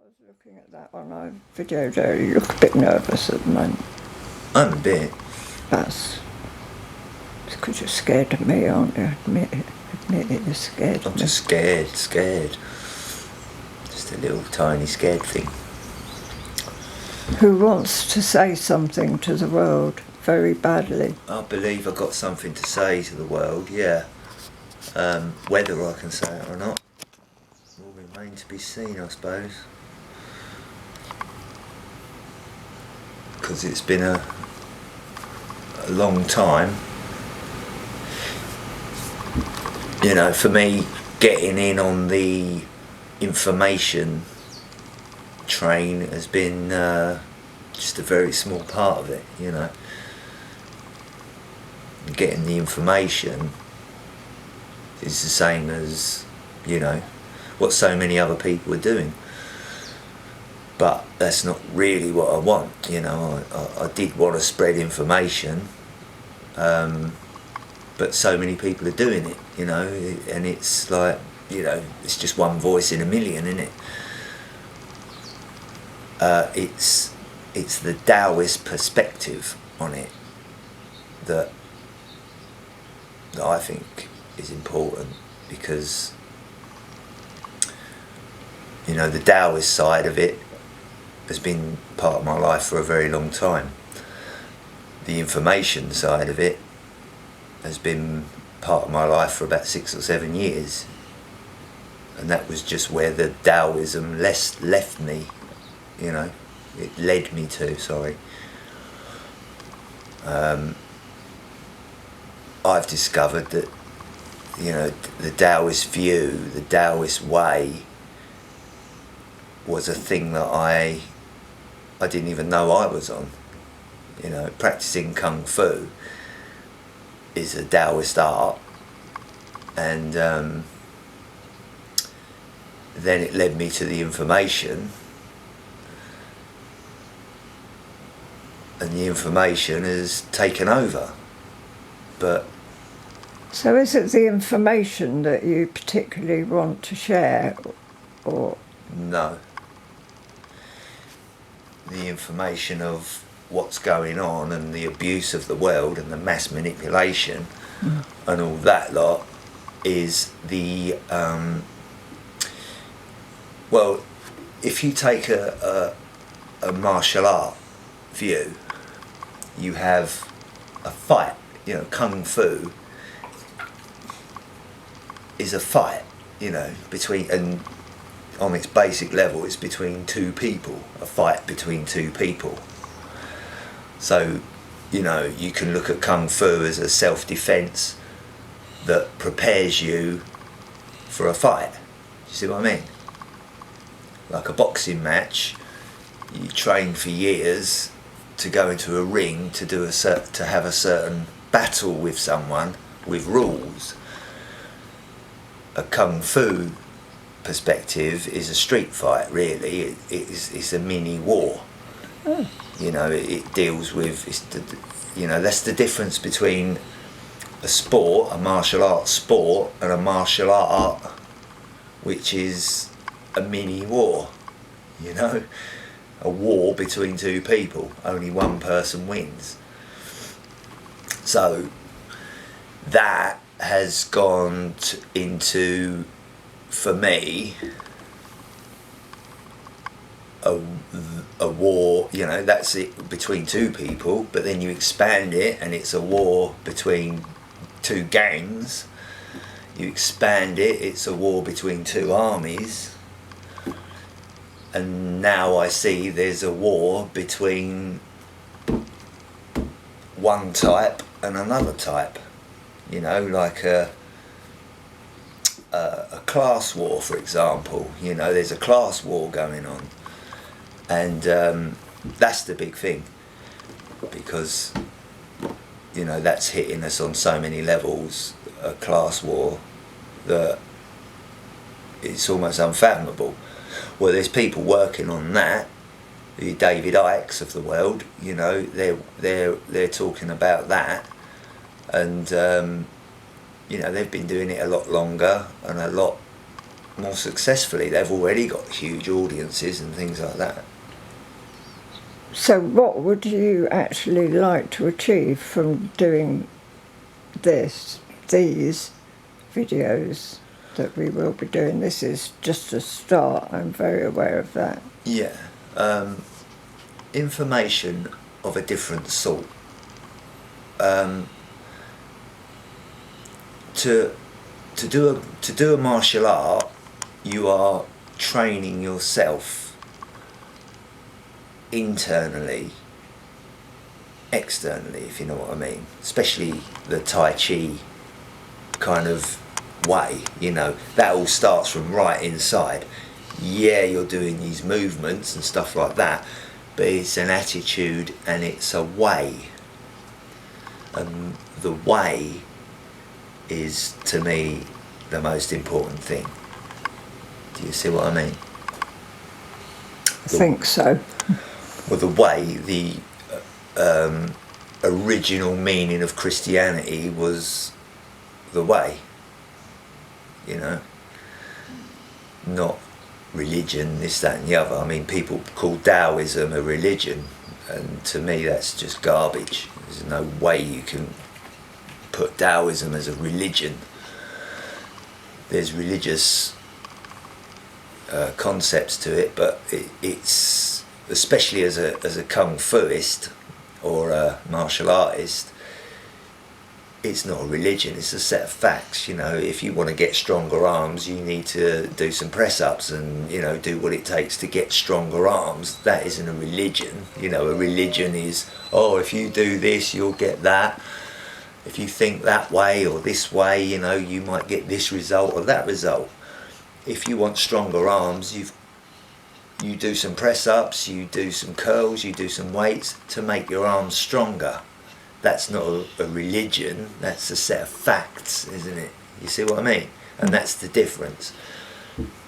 was looking at that on our video there. You look a bit nervous at the moment. I'm a bit. That's because you're scared of me, aren't you? Admit it, you're scared I'm of me. just scared. Just a little tiny scared thing. Who wants to say something to the world very badly? I believe I've got something to say to the world, yeah. Whether I can say it or not will remain to be seen, I suppose. Because it's been a long time. You know, for me, getting in on the information train has been just a very small part of it, you know. Getting the information is the same as, you know, what so many other people are doing. But that's not really what I want, you know. I did want to spread information, but so many people are doing it, you know, and it's like, you know, it's just one voice in a million, isn't it? It's the Taoist perspective on it that I think is important, because, you know, the Taoist side of it has been part of my life for a very long time. The information side of it has been part of my life for about 6 or 7 years, and that was just where the Taoism left me, you know, it led me to, sorry. I've discovered that, you know, the Taoist view, the Taoist way was a thing that I didn't even know I was on. You know, practicing Kung Fu is a Taoist art, and then it led me to the information, and the information has taken over. But So is it the information that you particularly want to share, or? no, the information of what's going on and the abuse of the world and the mass manipulation and all that lot is the well, if you take a martial art view, you have a fight. You know, Kung Fu is a fight, you know, between, and on its basic level it's between two people, a fight between two people. So, you know, you can look at Kung Fu as a self-defense that prepares you for a fight. You see what I mean? Like a boxing match, you train for years to go into a ring to have a certain battle with someone with rules. A Kung Fu perspective is a street fight, really. It's a mini war. You know, it deals with, you know, that's the difference between a sport, a martial arts sport, and a martial art which is a mini war, you know, a war between two people, only one person wins. So that has gone into, for me, a war, you know, that's it between two people, but then you expand it and it's a war between two gangs. You expand it, it's a war between two armies. And now I see there's a war between one type and another type. You know, like a class war, for example. You know, there's a class war going on. And that's the big thing, because, you know, that's hitting us on so many levels, a class war, that it's almost unfathomable. Well, there's people working on that, the David Ickes of the world, you know, they're talking about that, and you know, they've been doing it a lot longer and a lot more successfully. They've already got huge audiences and things like that. So what would you actually like to achieve from doing these videos that we will be doing? This is just a start, I'm very aware of that. Yeah, information of a different sort. To do a martial art, you are training yourself internally, externally, if you know what I mean. Especially the Tai Chi kind of way, you know, that all starts from right inside. Yeah, you're doing these movements and stuff like that, but it's an attitude and it's a way. And the way is, to me, the most important thing. Do you see what I mean? I think so. Well, the way, the original meaning of Christianity was the way, you know, not religion, this, that and the other. I mean, people call Taoism a religion, and to me that's just garbage. There's no way you can put Taoism as a religion. There's religious concepts to it, but it's, especially as a kung fuist or a martial artist, it's not a religion, it's a set of facts. You know, if you want to get stronger arms, you need to do some press-ups and, you know, do what it takes to get stronger arms. That isn't a religion. You know, a religion is, oh, if you do this, you'll get that. If you think that way or this way, you know, you might get this result or that result. If you want stronger arms, you do some press-ups, you do some curls, you do some weights to make your arms stronger. That's not a religion, that's a set of facts, isn't it? You see what I mean? And that's the difference.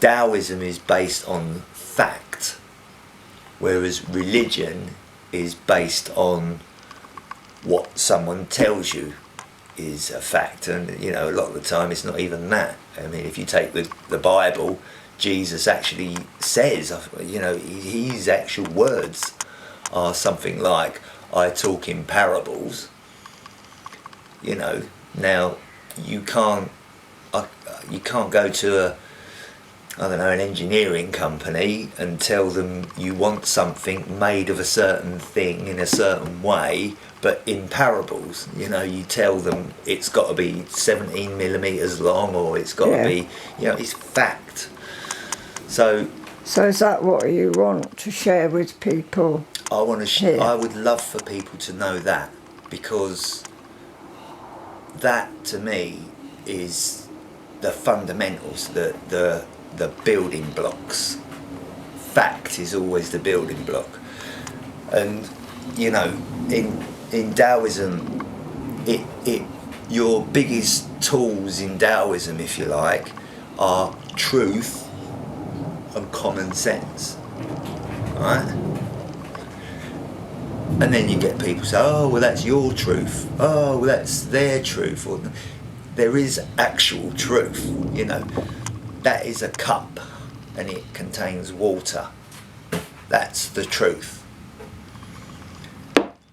Taoism is based on fact, whereas religion is based on what someone tells you is a fact. And, you know, a lot of the time it's not even that. I mean, if you take the Bible, Jesus actually says, you know, his actual words are something like, I talk in parables. You know, now you can't go to an engineering company and tell them you want something made of a certain thing in a certain way, but in parables. You know, you tell them it's got to be 17 millimeters long, or it's got to be, you know, it's fact. So is that what you want to share with people? I want to. I would love for people to know that, because that to me is the fundamentals, the building blocks. Fact is always the building block, and you know, in Taoism, your biggest tools in Taoism, if you like, are truth and common sense, right? And then you get people say, oh, well, that's your truth. Oh, well, that's their truth. Or there is actual truth, you know. That is a cup and it contains water. That's the truth.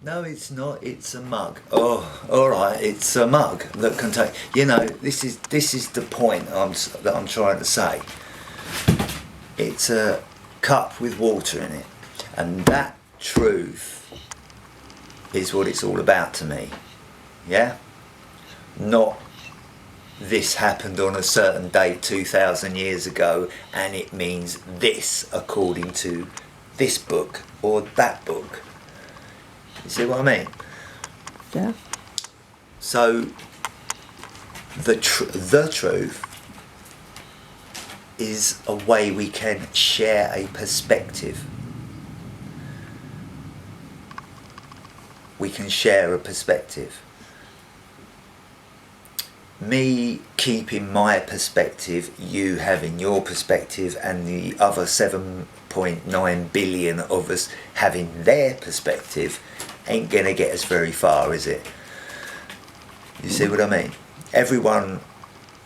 No, it's not. It's a mug. Oh, all right. It's a mug that contains. You know, this is the point that I'm trying to say. It's a cup with water in it, and that truth is what it's all about to me. Yeah? Not this happened on a certain date 2,000 years ago and it means this according to this book or that book. You see what I mean? Yeah. So the truth is a way we can share a perspective. We can share a perspective. Me keeping my perspective, you having your perspective, and the other 7.9 billion of us having their perspective ain't gonna get us very far, is it? You see what I mean? Everyone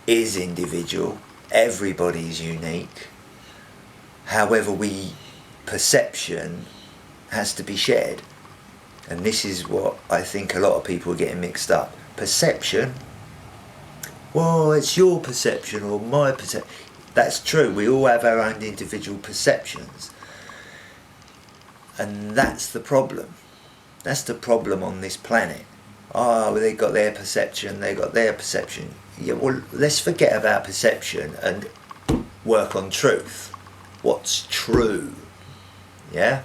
is individual, everybody's unique. However, perception has to be shared. And this is what I think a lot of people are getting mixed up. Perception, well, it's your perception or my perception. That's true, we all have our own individual perceptions. And that's the problem. That's the problem on this planet. Oh, they got their perception, they got their perception. Yeah, well, let's forget about perception and work on truth. What's true? Yeah?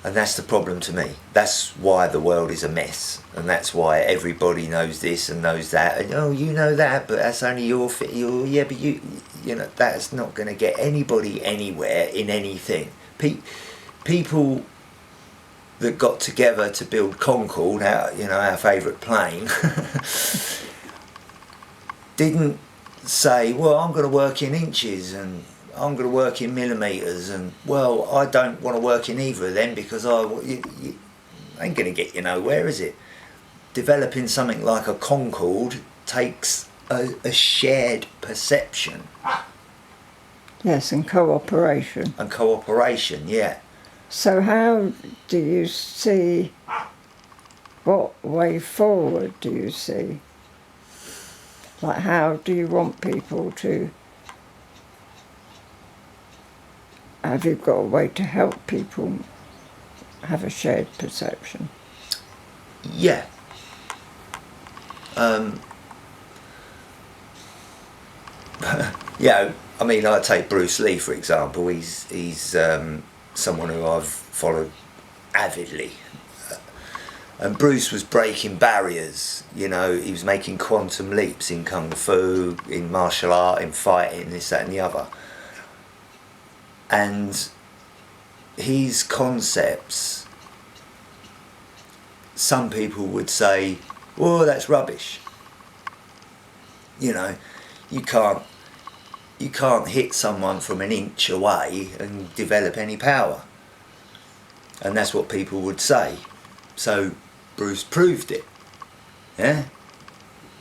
And that's the problem to me. That's why the world is a mess. And that's why everybody knows this and knows that. And, oh, you know that, but that's only your yeah, but you know, that's not going to get anybody anywhere in anything. People that got together to build Concorde, our favourite plane, didn't say, well, I'm going to work in inches and I'm going to work in millimetres, and well, I don't want to work in either of them because you ain't going to get you nowhere, is it? Developing something like a Concorde takes a shared perception. Yes, and cooperation. And cooperation, yeah. So how do you see, what way forward do you see? Like, how do you want people to, have you got a way to help people have a shared perception? Yeah. Yeah, I mean, I take Bruce Lee, for example. He's someone who I've followed avidly. And Bruce was breaking barriers, he was making quantum leaps in kung fu, in martial art, in fighting, this, that and the other. And his concepts, some people would say, oh, that's rubbish. You can't hit someone from an inch away and develop any power. And that's what people would say. So Bruce proved it. Yeah?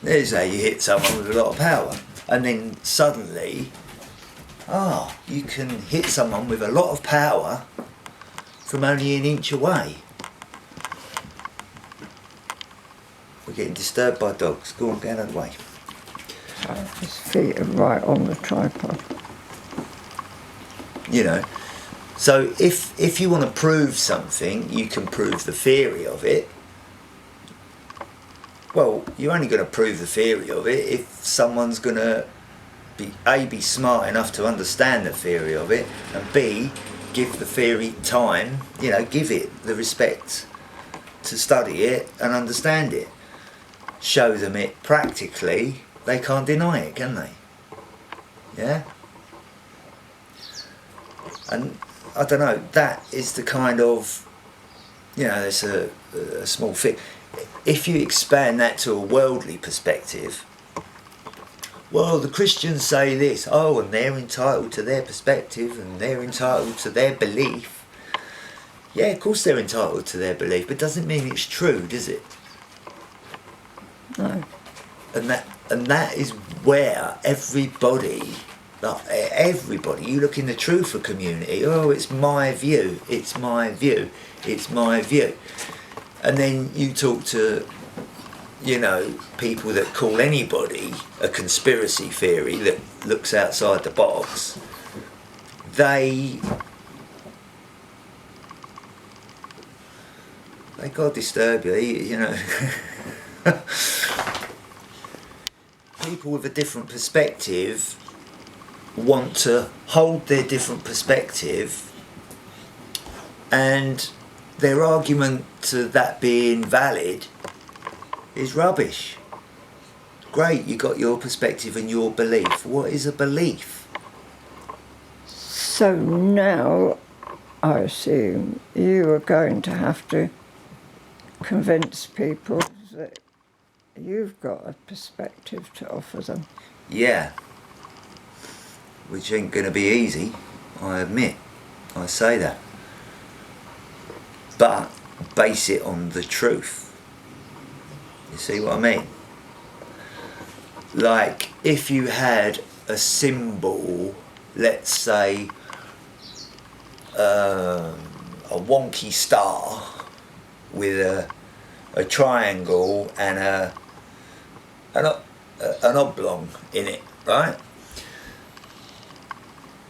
There's how you hit someone with a lot of power. And then suddenly, you can hit someone with a lot of power from only an inch away. We're getting disturbed by dogs. Go on, get out of the way. His feet are right on the tripod. So if you want to prove something, you can prove the theory of it. Well, you're only going to prove the theory of it if someone's going to be smart enough to understand the theory of it, and B, give the theory time, give it the respect to study it and understand it. Show them it practically, they can't deny it, can they? Yeah? And I don't know, that is the kind of, it's a small thing. If you expand that to a worldly perspective, well, the Christians say this, and they're entitled to their perspective and they're entitled to their belief. Yeah, of course they're entitled to their belief, but it doesn't mean it's true, does it? No. And that is where everybody, you look in the Truther community, it's my view, it's my view, it's my view. And then you talk to, people that call anybody a conspiracy theory that looks outside the box. They gotta disturb you, People with a different perspective want to hold their different perspective, and their argument to that being valid is rubbish. Great, you got your perspective and your belief. What is a belief? So now, I assume, you are going to have to convince people that you've got a perspective to offer them. Yeah. Which ain't going to be easy, I admit. I say that. But base it on the truth. You see what I mean? Like, if you had a symbol, let's say a wonky star with a triangle and an oblong in it, right?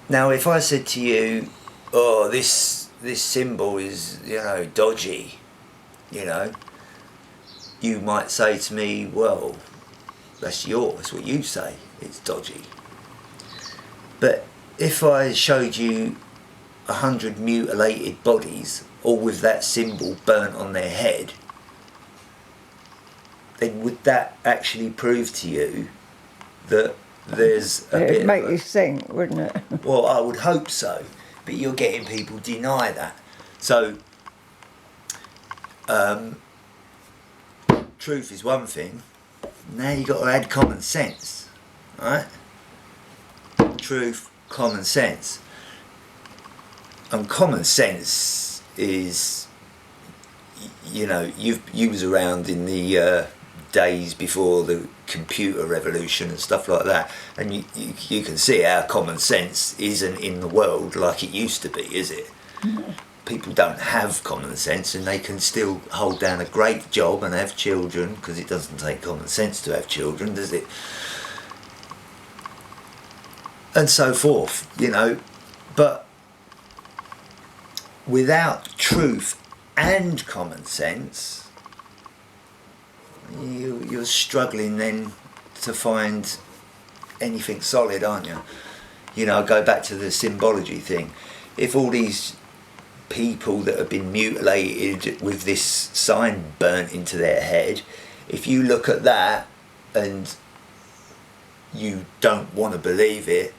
Now, if I said to you, "Oh, this symbol is, you know, dodgy," you know, you might say to me, "Well, that's what you say. It's dodgy." But if I showed you 100 mutilated bodies, all with that symbol burnt on their head, then would that actually prove to you that there's a bit? It'd make you think, wouldn't it? Well, I would hope so, but you're getting people deny that. So, truth is one thing. Now you got to add common sense, right? Truth, common sense, and common sense is, you know, you was around in the days before the computer revolution and stuff like that, and you can see how common sense isn't in the world like it used to be, is it? Mm-hmm. People don't have common sense, and they can still hold down a great job and have children, because it doesn't take common sense to have children, does it? And so forth, you know. But without truth and common sense, you're struggling then to find anything solid, aren't you? You know, I go back to the symbology thing. If all these people that have been mutilated with this sign burnt into their head, if you look at that and you don't want to believe it,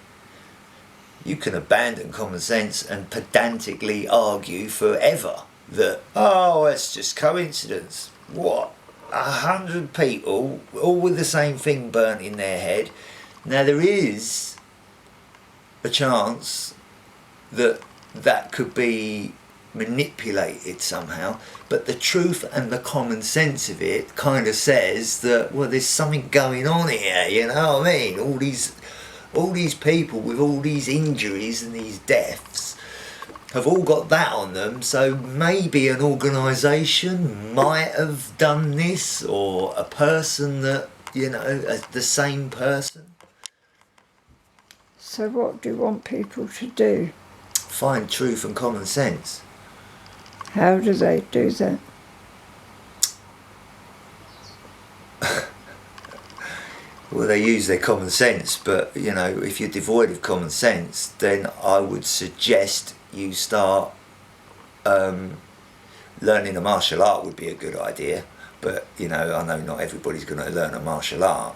you can abandon common sense and pedantically argue forever that, oh, it's just coincidence. What? 100 people, all with the same thing burnt in their head. Now, there is a chance that that could be manipulated somehow, but the truth and the common sense of it kind of says that, well, there's something going on here, you know what I mean? All these people with all these injuries and these deaths have all got that on them, so maybe an organisation might have done this, or a person that, you know, the same person. So what do you want people to do? Find truth and common sense. How do they do that? Well, they use their common sense, but, you know, if you're devoid of common sense, then I would suggest you start learning a martial art would be a good idea. But, you know, I know not everybody's going to learn a martial art.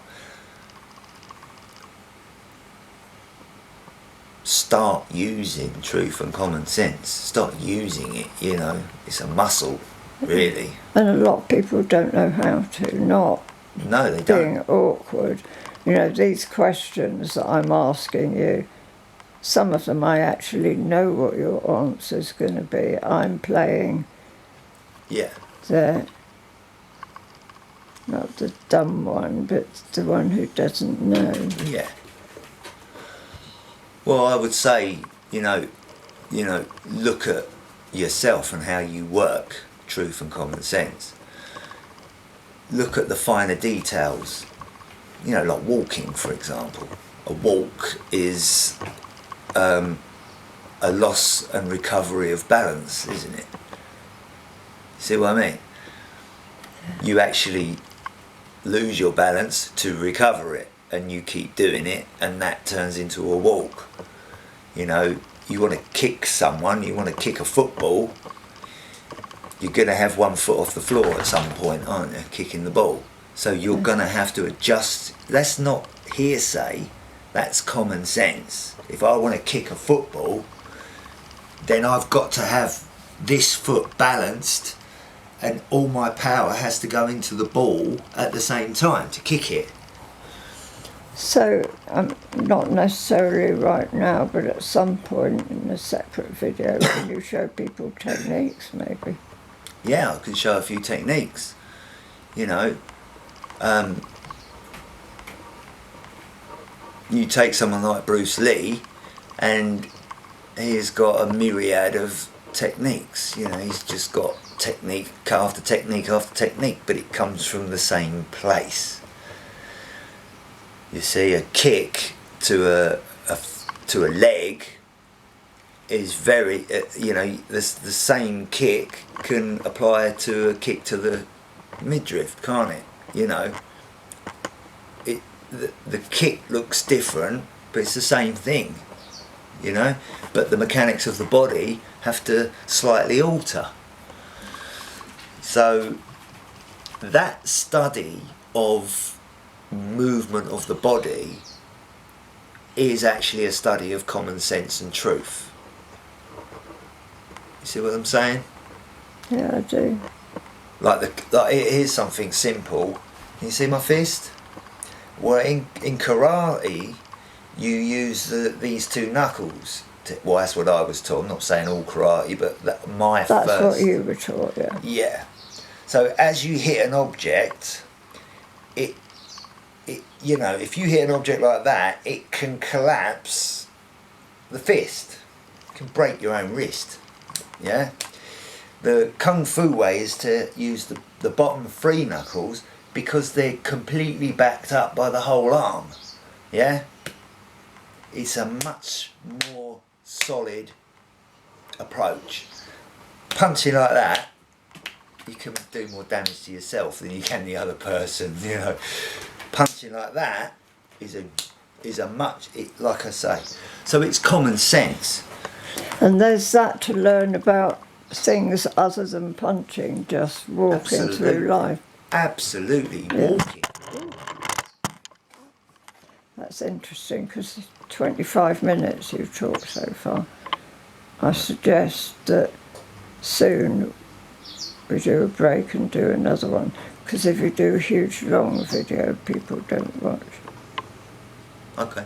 Start using truth and common sense. Start using it, you know. It's a muscle, really. And a lot of people don't know how to, not No, they being don't. awkward. You know, these questions that I'm asking you, some of them I actually know what your answer's going to be. I'm playing Yeah. not the dumb one, but the one who doesn't know. Yeah. Well, I would say, you know, look at yourself and how you work, truth and common sense. Look at the finer details, you know, like walking, for example. A walk is a loss and recovery of balance, isn't it? See what I mean? You actually lose your balance to recover it, and you keep doing it, and that turns into a walk. You know, you want to kick someone, you want to kick a football, you're going to have one foot off the floor at some point, aren't you, kicking the ball? So you're going to have to adjust. That's not hearsay, that's common sense. If I want to kick a football, then I've got to have this foot balanced, and all my power has to go into the ball at the same time to kick it. So, not necessarily right now, but at some point in a separate video, can you show people techniques, maybe? Yeah, I can show a few techniques, you know. you take someone like Bruce Lee, and he's got a myriad of techniques. You know, he's just got technique after technique after technique, but it comes from the same place. You see, a kick to a leg is very, you know, the same kick can apply to a kick to the midriff, can't it? You know, the kick looks different, but it's the same thing, you know, but the mechanics of the body have to slightly alter. So that study of movement of the body is actually a study of common sense and truth. You see what I'm saying? Yeah, I do. Like here's something simple. Can you see my fist? Well, in karate, you use these two knuckles. Well, that's what I was taught. I'm not saying all karate, but that's what you were taught, yeah. Yeah. So as you hit an object, it you know, if you hit an object like that, it can collapse the fist. It can break your own wrist. Yeah. The kung fu way is to use the bottom three knuckles because they're completely backed up by the whole arm. Yeah. It's a much more solid approach. Punching like that, you can do more damage to yourself than you can the other person. You know, punching like that is a much, like I say. So it's common sense. And there's that to learn about things other than punching, just walking Absolutely. through life. Absolutely, Yeah. walking. That's interesting because 25 minutes you've talked so far. I suggest that soon we do a break and do another one, because if you do a huge long video, people don't watch. Okay.